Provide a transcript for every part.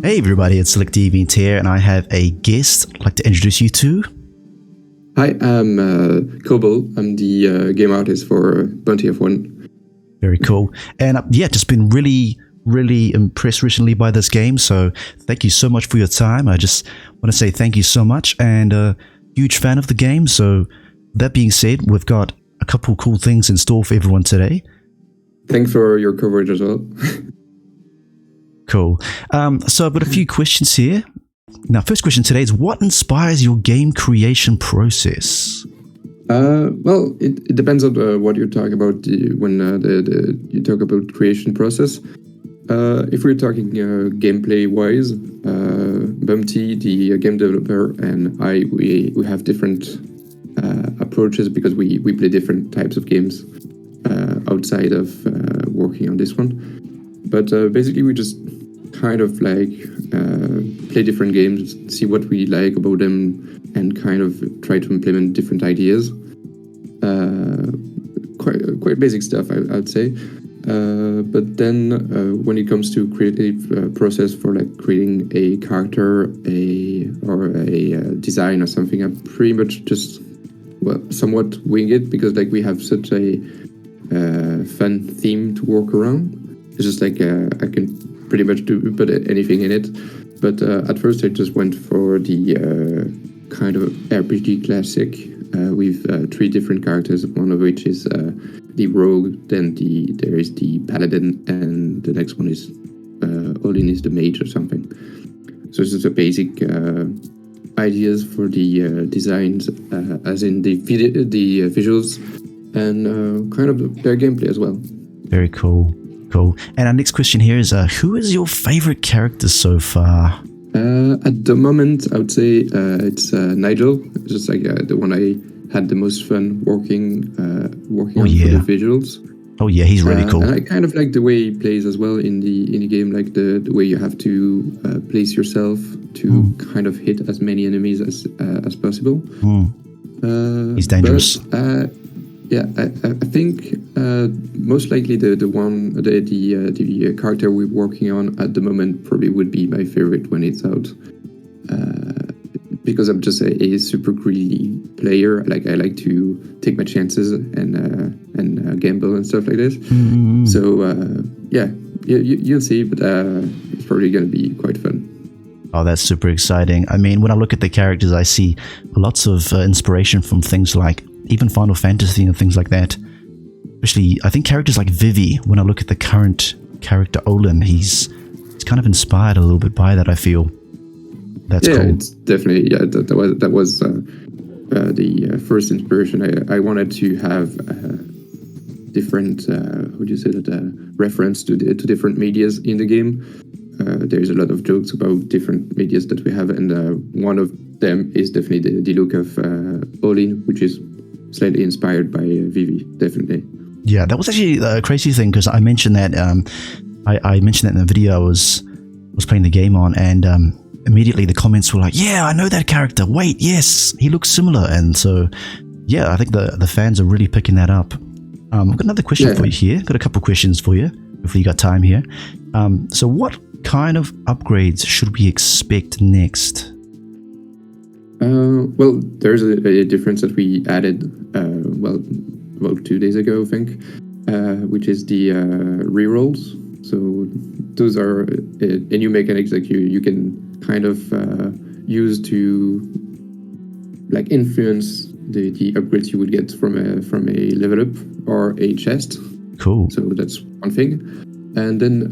Hey everybody, it's SelectDeviant here, and I have a guest I'd like to introduce you to. Hi, I'm Kobo. I'm the game artist for bountyofone. Very cool. And just been really impressed recently by this game, so thank you so much for your time. I just want to say thank you so much, and a huge fan of the game. So that being said, we've got a couple cool things in store for everyone today. Thanks for your coverage as well. Cool. So I've got a few questions here. Now, first question today is, what inspires your game creation process? Well, it depends on what you're talking about when you talk about creation process. If we're talking gameplay-wise, Bumpty, the game developer, and we have different approaches because we play different types of games outside of working on this one. But basically, we just kind of like play different games, see what we like about them, and kind of try to implement different ideas. Quite basic stuff, I'd say. But then when it comes to creative process for like creating a character, or a design or something, I pretty much just somewhat wing it because like we have such a fun theme to work around. It's just like I can pretty much put anything in it. But at first I just went for the kind of RPG classic with 3 different characters, one of which is the rogue, then there is the paladin, and the next one is Odin is the mage or something. So it's just a basic ideas for the designs, as in the visuals, and kind of their gameplay as well. Very cool. Cool. And our next question here is, who is your favorite character so far? At the moment, I would say it's Nigel. Just like the one I had the most fun working on for the visuals. Oh yeah, he's really cool. And I kind of like the way he plays as well in the game, like the way you have to place yourself to kind of hit as many enemies as possible. He's dangerous. But, yeah, I think most likely the character we're working on at the moment probably would be my favorite when it's out, because I'm just a super greedy player. Like I like to take my chances and gamble and stuff like this. So yeah, you'll see, but it's probably going to be quite fun. Oh, that's super exciting. I mean, when I look at the characters, I see lots of inspiration from things like even Final Fantasy and things like that. Especially, I think characters like Vivi, when I look at the current character Olin, he's kind of inspired a little bit by that, I feel. That's cool. It's definitely, that was the first inspiration. I wanted to have different, reference to different medias in the game. There's a lot of jokes about different medias that we have, and one of them is definitely the look of Olin, which is slightly inspired by Vivi, definitely. Yeah, that was actually a crazy thing, because I mentioned that I mentioned that in the video I was playing the game on, and immediately the comments were like, "Yeah, I know that character. Wait, yes, he looks similar." And so, yeah, I think the fans are really picking that up. I've got another question for you here. Got a couple questions for you, if you got time here. So, what kind of upgrades should we expect next? Well, there's a difference that we added, about 2 days ago, I think, which is the rerolls. So those are a new mechanics that you can kind of use to like influence the upgrades you would get from a level up or a chest. Cool. So that's one thing. And then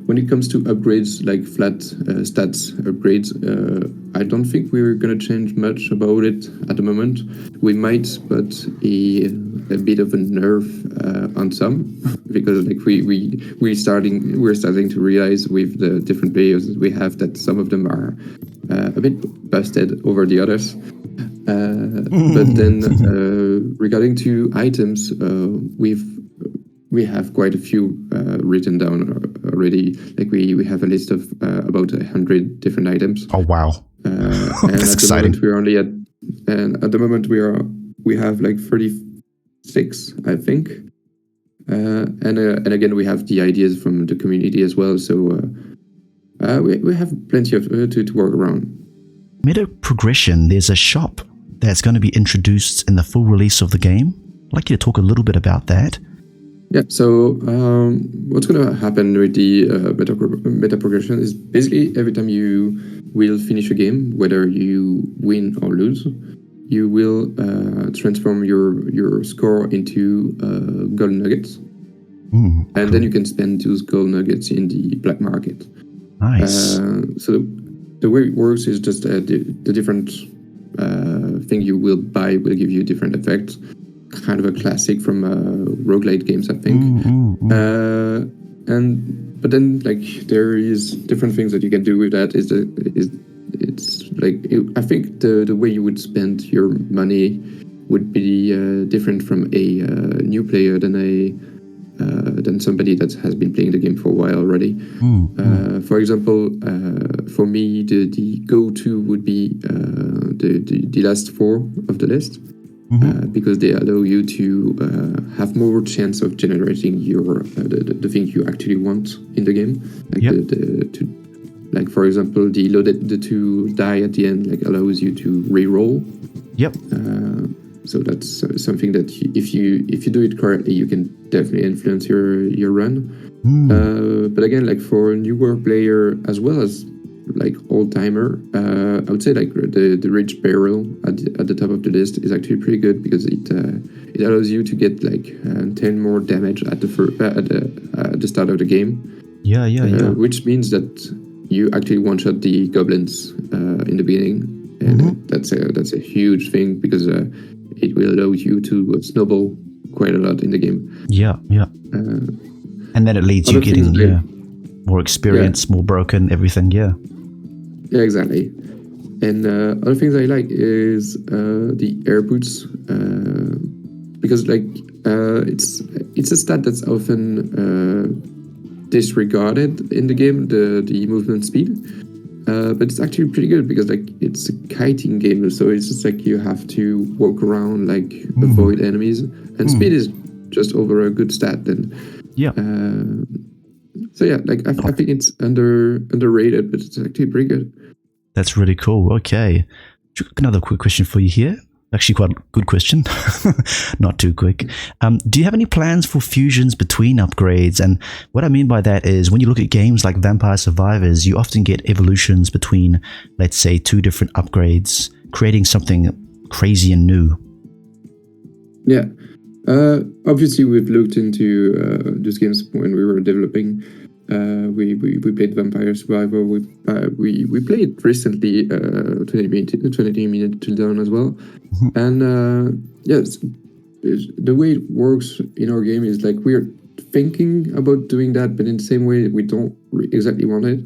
when it comes to upgrades, like flat stats upgrades, I don't think we're going to change much about it at the moment. We might, but a bit of a nerf on some, because like we're starting to realize with the different players that we have that some of them are a bit busted over the others. But then regarding to items, we have quite a few written down already. Like we have a list of about 100 different items. Oh wow! And that's exciting. At the moment we have like 36, I think. And again, we have the ideas from the community as well. So we have plenty of to work around. Meta progression, there's a shop that's going to be introduced in the full release of the game. I'd like you to talk a little bit about that. Yeah, so what's going to happen with the meta progression is basically every time you will finish a game, whether you win or lose, you will transform your score into gold nuggets. And cool. then you can spend those gold nuggets in the black market. Nice. So the way it works is just the different thing you will buy will give you different effects. Kind of a classic from roguelike games, I think. But then like there is different things that you can do with that. I think the way you would spend your money would be different from a new player than somebody that has been playing the game for a while already. For example, for me, the go-to would be the last 4 of the list. Because they allow you to have more chance of generating your the thing you actually want in the game. Like for example, the 2 die at the end allows you to re-roll. Yep. So that's something that if you do it correctly, you can definitely influence your run. But again, for a newer player as well as old timer, I would say the rich barrel at the top of the list is actually pretty good because it allows you to get 10 more damage at the start of the game. Yeah. Which means that you actually one shot the goblins in the beginning, and that's a huge thing because it will allow you to snowball quite a lot in the game. Yeah. And then it leads you getting more experience, more broken, everything. Yeah, exactly. And other things I like is the air boots, because it's a stat that's often disregarded in the game, the movement speed. But it's actually pretty good because it's a kiting game, so it's just you have to walk around, avoid enemies, and speed is just over a good stat then. Yeah. So yeah, I think it's underrated, but it's actually pretty good. That's really cool. Okay, another quick question for you here. Actually, quite a good question. Not too quick. Do you have any plans for fusions between upgrades? And what I mean by that is when you look at games like Vampire Survivors, you often get evolutions between, let's say, 2 different upgrades, creating something crazy and new. Yeah. Obviously, we've looked into these games when we were developing. We played Vampire Survivor. We played recently 20 minutes till dawn as well. And yes, the way it works in our game is we're thinking about doing that, but in the same way we don't exactly want it,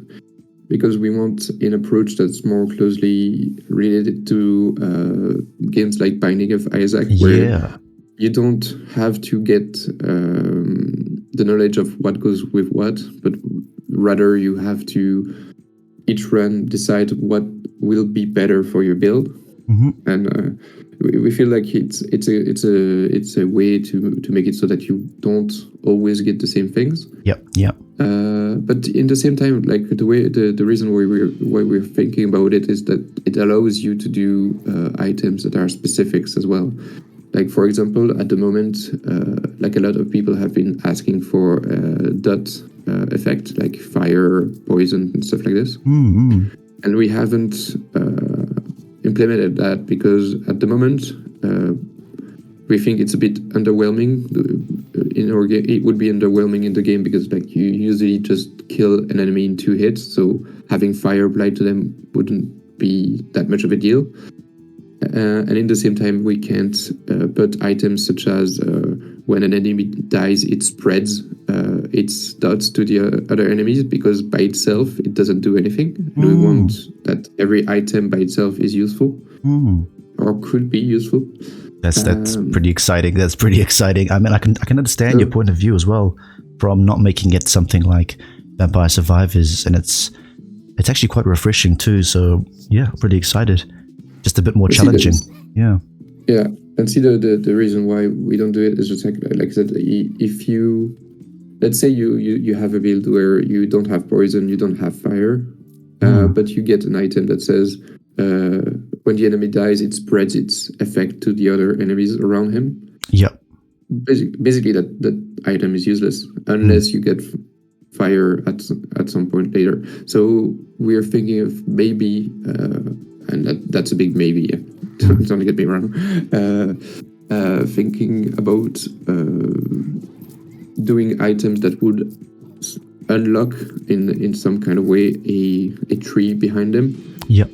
because we want an approach that's more closely related to games like Binding of Isaac, where you don't have to get the knowledge of what goes with what, but rather you have to each run decide what will be better for your build. And we feel like it's a way to make it so that you don't always get the same things. Yep. But in the same time, the reason why we're thinking about it is that it allows you to do items that are specifics as well. For example, at the moment, a lot of people have been asking for dot effect, like fire, poison, and stuff like this. And we haven't implemented that because at the moment, we think it's a bit underwhelming. In our game, it would be underwhelming in the game because you usually just kill an enemy in 2 hits, so having fire applied to them wouldn't be that much of a deal. And in the same time, we can't put items such as when an enemy dies, it spreads its dots to the other enemies, because by itself, it doesn't do anything. We want that every item by itself is useful or could be useful. That's pretty exciting. That's pretty exciting. I mean, I can understand your point of view as well from not making it something like Vampire Survivors, and it's actually quite refreshing too. So yeah, pretty excited. Just a bit more challenging. Yeah. And see the reason why we don't do it is just like I said, if you let's say you have a build where you don't have poison, you don't have fire, but you get an item that says when the enemy dies, it spreads its effect to the other enemies around him. Yep. Basically, that item is useless unless you get fire at some point later. So we're thinking of maybe, and that's a big maybe. Don't get me wrong. Thinking about doing items that would unlock in some kind of way a tree behind them. Yep.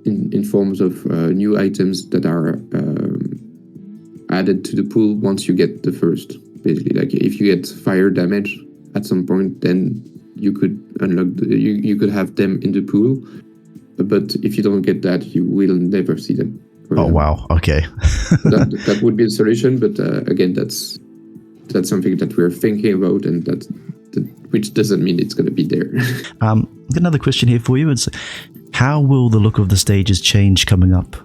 In forms of new items that are added to the pool once you get the first. Basically, like if you get fire damage at some point, then you could unlock you could have them in the pool. But if you don't get that, you will never see them. Oh wow! Okay. that would be the solution, but again, that's something that we're thinking about, and that which doesn't mean it's going to be there. Got another question here for you. It's how will the look of the stages change coming up?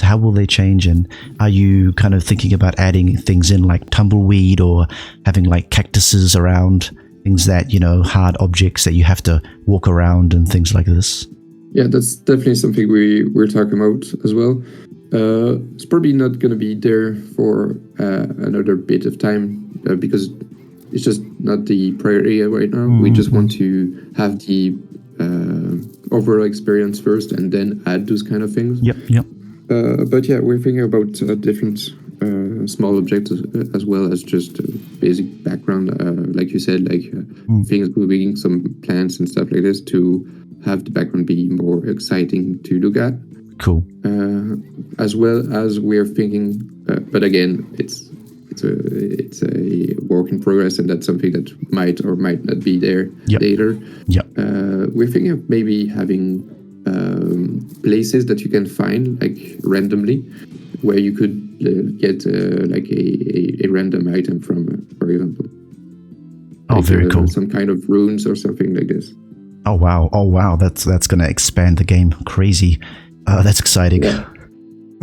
How will they change, and are you kind of thinking about adding things in like tumbleweed or having like cactuses around, things that, you know, hard objects that you have to walk around and things like this? Yeah, that's definitely something we're talking about as well. It's probably not going to be there for another bit of time because it's just not the priority right now. We just want to have the overall experience first and then add those kind of things. Yep. But yeah, we're thinking about different small objects as well as just basic background, like you said, like things moving, some plants and stuff like this to have the background be more exciting to look at. Cool. As well as we're thinking, but again, it's a work in progress, and that's something that might or might not be there later. Yep. We're thinking of maybe having places that you can find like randomly, where you could get like a random item from, for example. Oh, like, very cool. Some kind of runes or something like this. Oh wow! That's going to expand the game. Crazy. That's exciting. Yeah.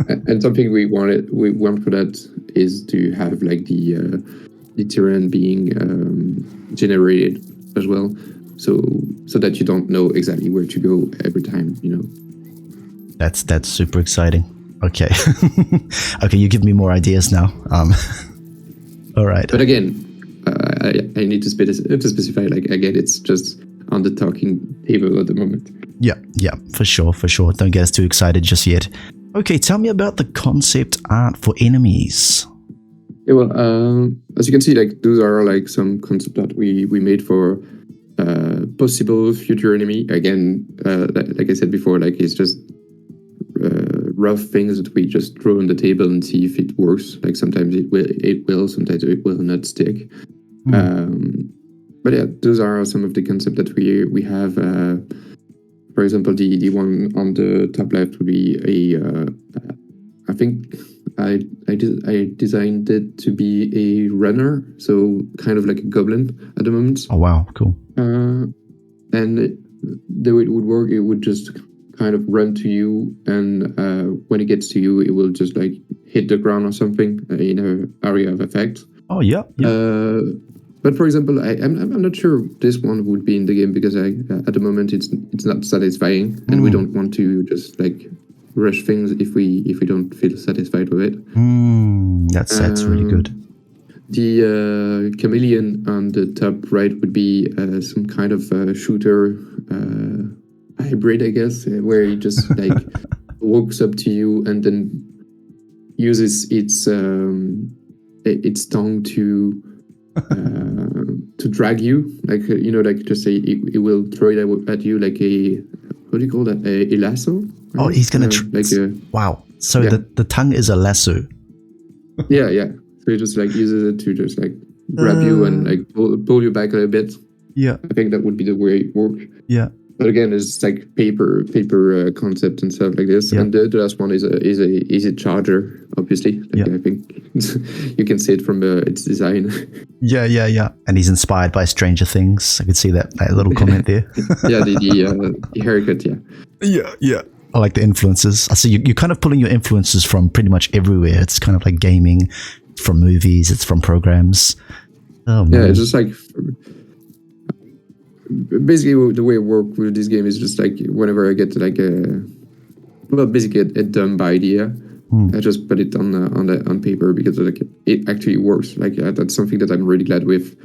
And something we want for that is to have like the terrain being generated as well, so that you don't know exactly where to go every time. You know. That's super exciting. Okay. Okay, you give me more ideas now. All right. But again, I need to specify. Like again, it's just on the talking table at the moment. Yeah, for sure. Don't get us too excited just yet. Okay, tell me about the concept art for enemies. Yeah, well, as you can see, like those are like some concept that we made for possible future enemy. Again, like I said before, like it's just rough things that we just throw on the table and see if it works. Like sometimes it will, sometimes it will not stick. But yeah, those are some of the concepts that we have. For example, the one on the top left would be I think I designed it to be a runner, so kind of like a goblin at the moment. Oh wow, cool. And the way it would work, it would just kind of run to you, and when it gets to you, it will just like hit the ground or something in an area of effect. Oh yeah. But for example, I'm not sure this one would be in the game because at the moment it's not satisfying, and we don't want to just like rush things if we don't feel satisfied with it. That's really good. The chameleon on the top right would be some kind of shooter hybrid, I guess, where he just like walks up to you and then uses its tongue to drag you, like like just say it will throw it at you like a, what do you call that, a lasso? Right? Oh, he's gonna wow. So yeah. the tongue is a lasso. yeah. So he just like uses it to just like grab you and like pull you back a little bit. Yeah, I think that would be the way it works. Yeah. But again, it's like paper concept and stuff like this. Yeah. And the last one is a charger, obviously. Like, I think you can see it from its design. Yeah. And he's inspired by Stranger Things. I could see that little comment there. Yeah, the haircut. Yeah. I like the influences. I see you're kind of pulling your influences from pretty much everywhere. It's kind of like gaming, it's from movies, it's from programs. Oh Yeah, man. it's just like basically the way I work with this game is just like whenever I get like basically a dumb idea, I just put it on paper because like it actually works. Like that's something that I'm really glad with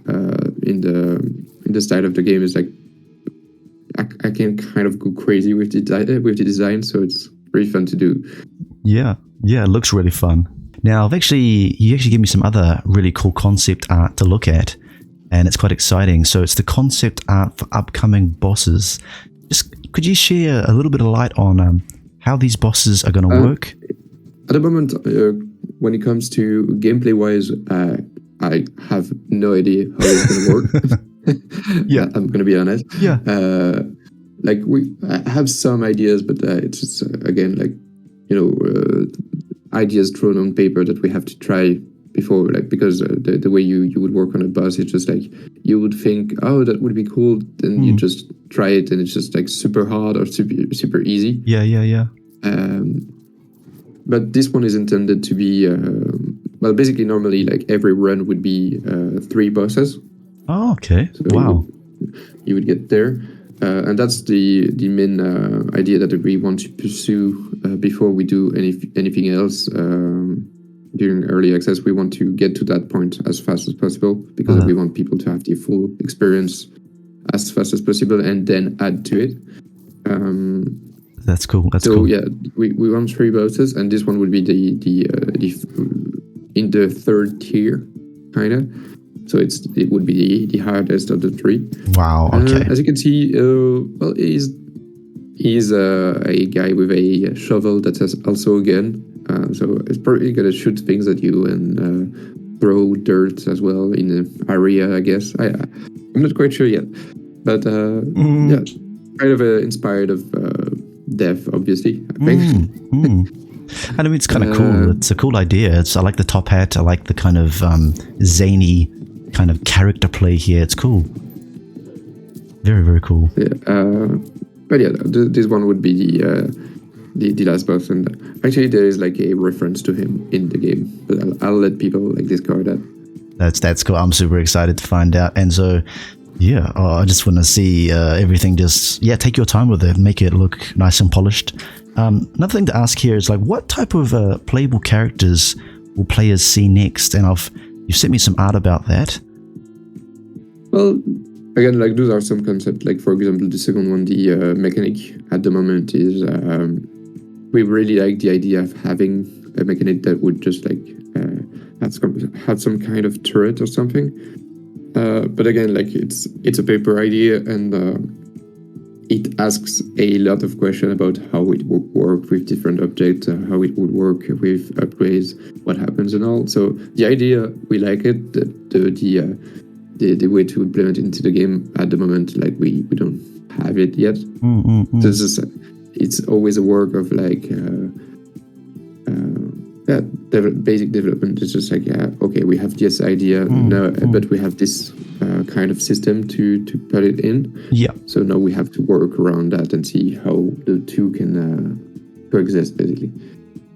in the style of the game is like I can kind of go crazy with the design, so it's really fun to do. Yeah, it looks really fun. Now, you actually gave me some other really cool concept art to look at, and it's quite exciting. So it's the concept art for upcoming bosses. Just could you share a little bit of light on how these bosses are going to work? At the moment, when it comes to gameplay-wise, I have no idea how it's going to work. Yeah, I'm going to be honest. Yeah. Like I have some ideas, but it's just, again, like, ideas drawn on paper that we have to try before, like, because the way you would work on a boss, it's just like you would think, oh, that would be cool, then you just try it, and it's just like super hard or super easy. Yeah. But this one is intended to be basically normally like every run would be 3 bosses. Oh, okay. So Wow. you would get there. And that's the main idea that we want to pursue before we do anything else. During early access, we want to get to that point as fast as possible because we want people to have the full experience as fast as possible and then add to it. That's cool. So yeah, we want 3 bosses, and this one would be the in the 3rd tier, kind of. So it would be the hardest of the 3. Wow. Okay. As you can see, he's a guy with a shovel that has also a gun. So it's probably gonna shoot things at you and throw dirt as well in the area, I guess. I'm not quite sure yet, but yeah, kind of inspired of Death, obviously, I think. And I mean, it's kind of cool. It's a cool idea. I like the top hat. I like the kind of zany kind of character play here. It's cool. Very, very cool. Yeah, but yeah, this one would be the last boss, and actually there is like a reference to him in the game, but I'll let people like discover that. That's cool. I'm super excited to find out. And so, yeah, I just want to see everything. Take your time with it, make it look nice and polished. Another thing to ask here is like, what type of playable characters will players see next? And you've sent me some art about that. Well, again, like those are some concepts. Like for example, the second one, the mechanic at the moment is we really like the idea of having a mechanic that would just like have some kind of turret or something. But again, like it's a paper idea, and it asks a lot of questions about how it would work with different objects, how it would work with upgrades, what happens and all. So the idea, we like it. The way to implement it into the game at the moment, like we don't have it yet. So it's always a work of like basic development. It's just like okay, we have this idea now, but we have this kind of system to put it in. Yeah. So now we have to work around that and see how the two can coexist, basically.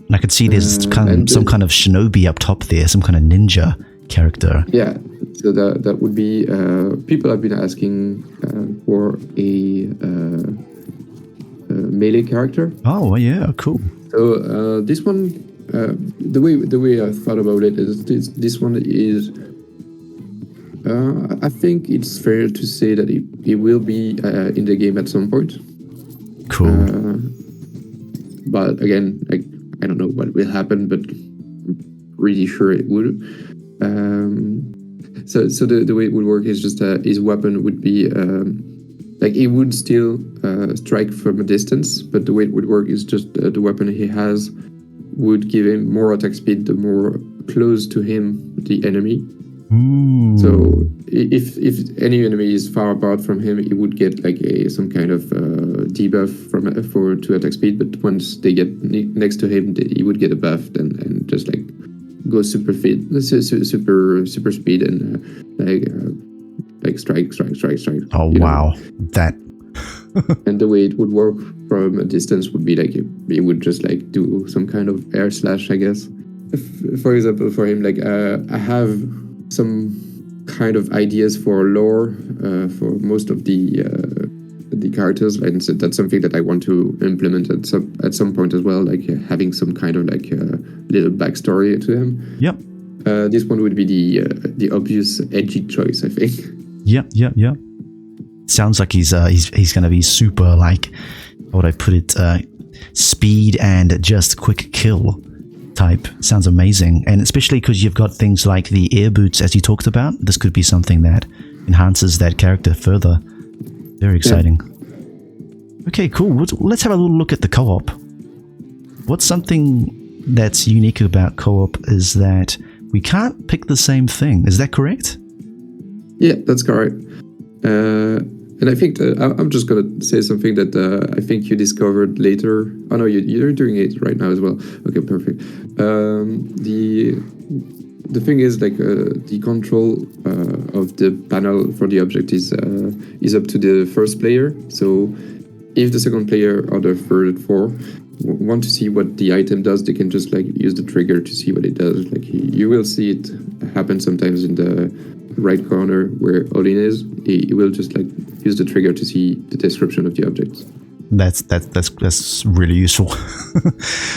And I could see there's some kind of shinobi up top there, some kind of ninja character. Yeah. So that would be people have been asking for a melee character. Oh yeah, cool. So this one, the way I thought about it is this one is. I think it's fair to say that it will be in the game at some point. Cool. But again, like I don't know what will happen, but I'm really sure it would. So the way it would work is just his weapon would be like he would still strike from a distance, but the way it would work is just the weapon he has would give him more attack speed the more close to him the enemy. So if any enemy is far apart from him, he would get like some kind of debuff to attack speed. But once they get next to him, he would get a buff and just like go super speed and like strike. Oh wow, that. And the way it would work from a distance would be like he would just like do some kind of air slash, I guess. For example, for him, like I have some kind of ideas for lore for most of the characters, and so that's something that I want to implement at some point as well, like having some kind of like little backstory to them. Yep. This one would be the obvious edgy choice, I think. Yep. Sounds like he's going to be super, like, how would I put it, speed and just quick kill type. Sounds amazing, and especially because you've got things like the air boots, as you talked about. This could be something that enhances that character further. Very exciting. Yeah. Okay, cool. Let's have a little look at the co-op. What's something that's unique about co-op is that we can't pick the same thing. Is that correct? Yeah, that's correct. And I think I'm just going to say something that I think you discovered later. Oh, no, you're doing it right now as well. Okay, perfect. The thing is, like, the control of the panel for the object is up to the first player. So if the second player or the third four want to see what the item does, they can just like use the trigger to see what it does. Like you will see it happen sometimes in the right corner where Olin is. He will just like use the trigger to see the description of the object. That's really useful.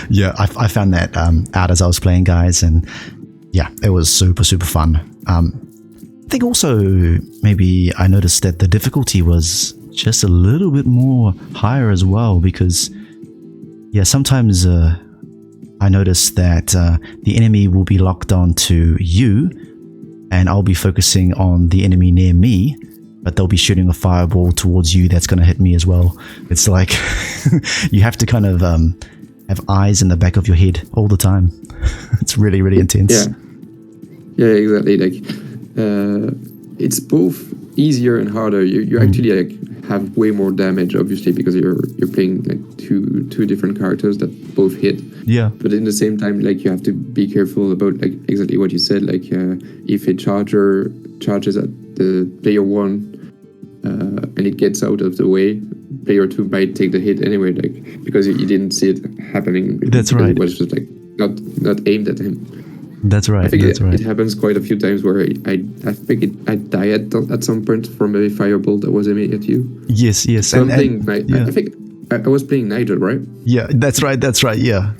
Yeah, I found that out as I was playing, guys, and yeah, it was super fun. I think also maybe I noticed that the difficulty was just a little bit more higher as well, because yeah, sometimes I noticed that the enemy will be locked on to you and I'll be focusing on the enemy near me, but they'll be shooting a fireball towards you that's going to hit me as well. It's like you have to kind of have eyes in the back of your head all the time. It's really intense. Yeah, exactly. Like it's both easier and harder. You actually like have way more damage, obviously, because you're playing like two different characters that both hit. Yeah. But in the same time, like you have to be careful about like exactly what you said. Like if a charger charges at the player one and it gets out of the way, player two might take the hit anyway, like because you didn't see it happening. That's right. It was just like not aimed at him. That's right. I think right. It happens quite a few times where I think I died at some point from a fireball that was aimed at you. Yes. Something yeah. I think I was playing Nigel, right? Yeah, that's right. Yeah,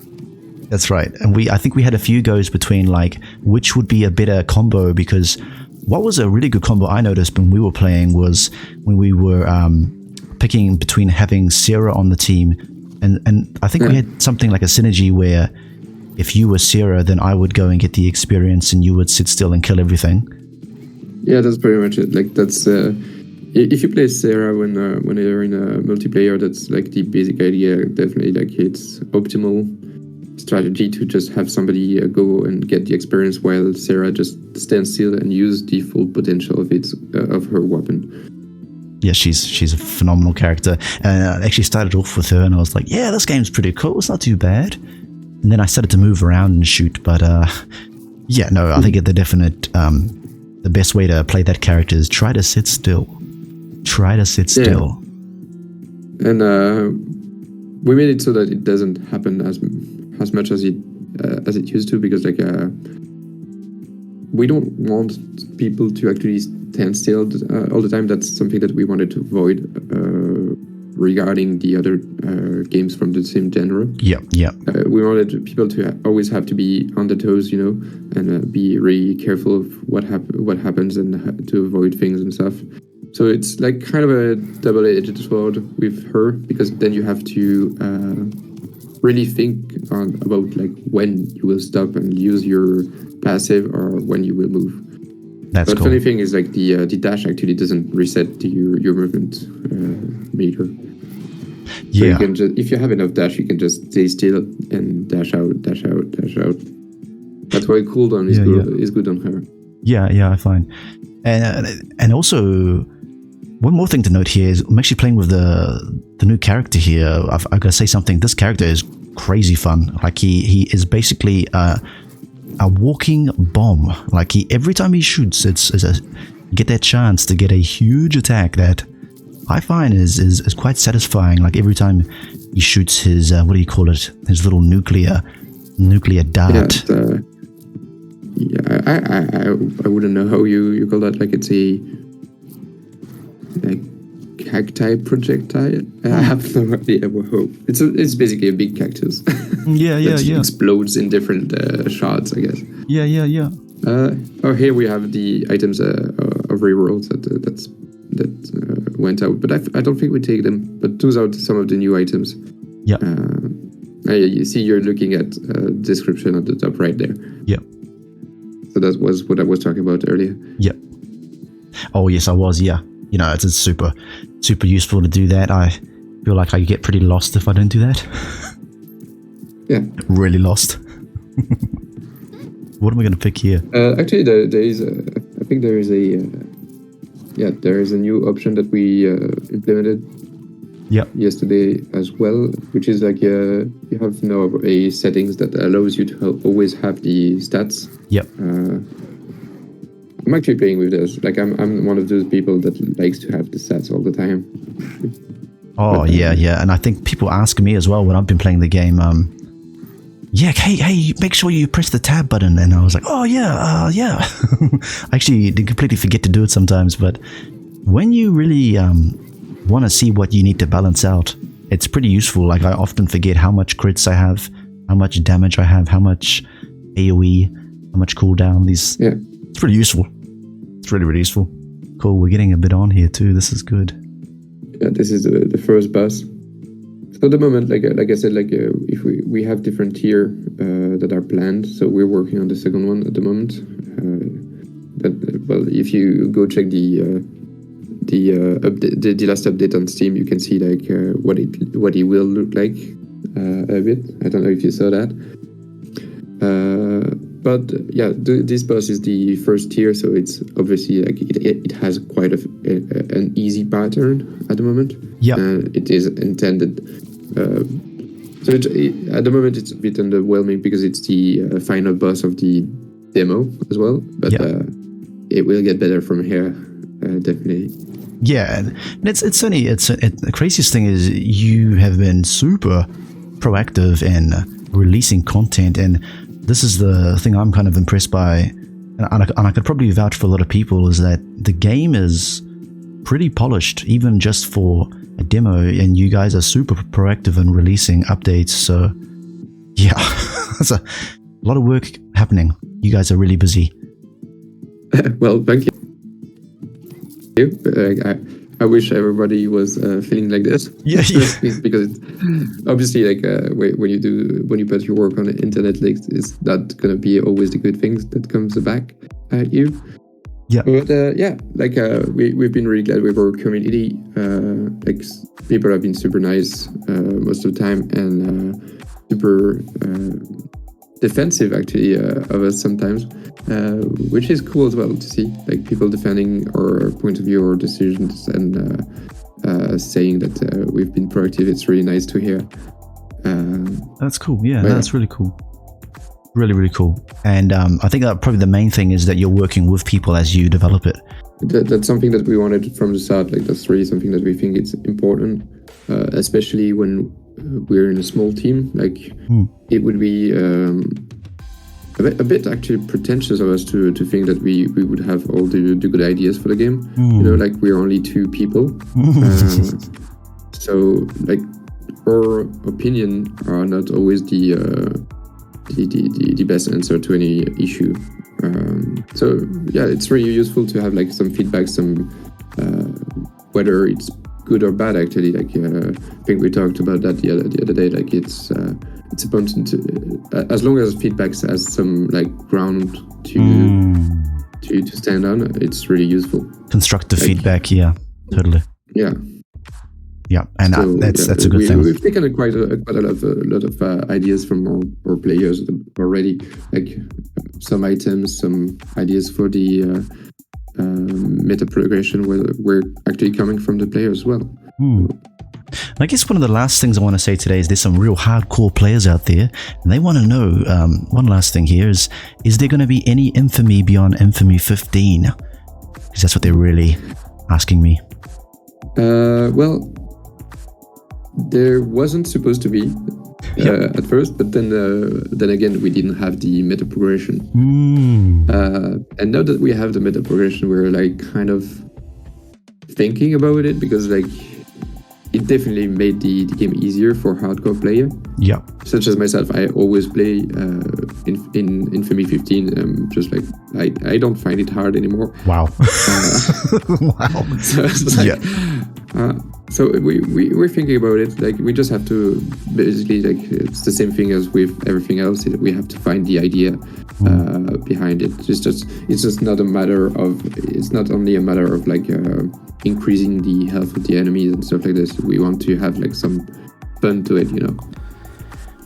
that's right. And I think we had a few goes between like which would be a better combo, because what was a really good combo I noticed when we were playing was when we were picking between having Sarah on the team, and I think we had something like a synergy where if you were Sarah, then I would go and get the experience and you would sit still and kill everything. Yeah, that's pretty much it. Like that's if you play Sarah when you're in a multiplayer, that's like the basic idea. Definitely, like it's optimal strategy to just have somebody go and get the experience while Sarah just stands still and use the full potential of her weapon. Yeah, she's a phenomenal character. And I actually started off with her and I was like, yeah, this game's pretty cool. It's not too bad. And then I started to move around and shoot, but yeah, no, I think the best way to play that character is try to sit still. Still. And we made it so that it doesn't happen as much as it used to, because like we don't want people to actually stand still all the time. That's something that we wanted to avoid regarding the other games from the same genre. Yeah. We wanted people to always have to be on their toes, and be really careful of what happens and to avoid things and stuff. So it's like kind of a double-edged sword with her, because then you have to really think about like when you will stop and use your passive or when you will move. That's but cool. Funny thing is like the dash actually doesn't reset your movement meter. So you can just, if you have enough dash, you can just stay still and dash out. That's why cooldown is good on her. Yeah, I find. And also, one more thing to note here is I'm actually playing with the new character here. I've got to say something. This character is crazy fun. Like he is basically a walking bomb. Like every time he shoots, you get that chance to get a huge attack that I find is quite satisfying. Like every time he shoots his what do you call it? His little nuclear dart. Yeah, I wouldn't know how you call that. Like it's a cacti projectile. I have no idea. It's basically a big cactus. That explodes in different shards, I guess. Yeah. Here we have the items of rerolls that went out, but I don't think we take them. But those are some of the new items. Yeah. You see, you're looking at description at the top right there. Yeah. So that was what I was talking about earlier. Yeah. Oh yes, I was. Yeah. You know, it's super useful to do that. I feel like I get pretty lost if I don't do that. Yeah. Really lost. What am I going to pick here? Actually, there is. I think there is a. There is a new option that we implemented. Yesterday as well, which is like you have now a settings that allows you to always have the stats. Yep. I'm actually playing with this. Like I'm one of those people that likes to have the stats all the time. Yeah, and I think people ask me as well when I've been playing the game. Hey, make sure you press the tab button, and I was like, yeah. I actually completely forget to do it sometimes, but when you really want to see what you need to balance out, it's pretty useful. Like I often forget how much crits I have, how much damage I have, how much AoE, how much cooldown. It's pretty useful. It's really useful. Cool, we're getting a bit on here too. This is good. Yeah, this is the first boss. So at the moment, like I said, if we have different tier that are planned, so we're working on the second one at the moment. If you go check the last update on Steam, you can see like what it will look like a bit. I don't know if you saw that. This boss is the first tier, so it's obviously like it has quite an easy pattern at the moment. Yeah, it is intended. So at the moment it's a bit underwhelming because it's the final boss of the demo as well. But it will get better from here, definitely. Yeah, and the craziest thing is you have been super proactive in releasing content, and this is the thing I'm kind of impressed by, and I could probably vouch for a lot of people, is that the game is pretty polished, even just for a demo, and you guys are super proactive in releasing updates. So yeah, there's a lot of work happening. You guys are really busy. Well, thank you. I wish everybody was feeling like this. Yeah. Because it's obviously like when you put your work on the internet, like it's not gonna be always the good things that comes back at you. Yeah. But we've been really glad with our community. Like people have been super nice most of the time, and super defensive actually of us sometimes, which is cool as well to see, like people defending our point of view or decisions, and saying that we've been proactive. It's really nice to hear. That's cool. Yeah, that's really cool. Really cool. And I think that probably the main thing is that you're working with people as you develop it. That's something that we wanted from the start. Like that's really something that we think it's important, especially when we're in a small team. Like it would be a bit actually pretentious of us to think that we would have all the good ideas for the game. You know, like we're only 2 people. So like our opinion are not always the best answer to any issue. So yeah, it's really useful to have like some feedback, some whether it's good or bad actually. Like I think we talked about that the other day. Like it's important to, as long as feedback has some like ground to stand on, it's really useful. Constructive feedback, yeah, totally. Yeah, and so, that's a good thing. We've taken quite a lot of ideas from our players already, like some items, some ideas for the meta progression we're actually coming from the players as well. I guess one of the last things I want to say today is there's some real hardcore players out there, and they want to know, one last thing here is there going to be any infamy beyond Infamy 15? Because that's what they're really asking me. Well, there wasn't supposed to be at first, but then again we didn't have the meta progression. And now that we have the meta progression, we're like kind of thinking about it, because like it definitely made the game easier for hardcore player. Yeah. Such as myself, I always play in Infamy 15. Just like I don't find it hard anymore. Wow. Wow. So it's like, so we're thinking about it. Like we just have to basically, like, it's the same thing as with everything else. We have to find the idea behind it. It's just not a matter of. It's not only a matter of like increasing the health of the enemies and stuff like this. We want to have like some fun to it, you know.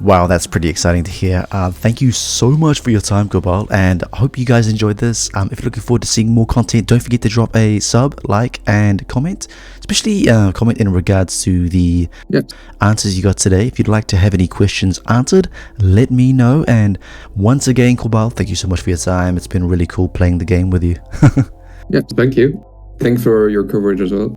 Wow, that's pretty exciting to hear. Thank you so much for your time, Cobalt, and I hope you guys enjoyed this. If you're looking forward to seeing more content, don't forget to drop a sub, like, and comment. Especially comment in regards to the answers you got today. If you'd like to have any questions answered, let me know. And once again, Cobalt, thank you so much for your time. It's been really cool playing the game with you. Yeah, thank you. Thanks for your coverage as well.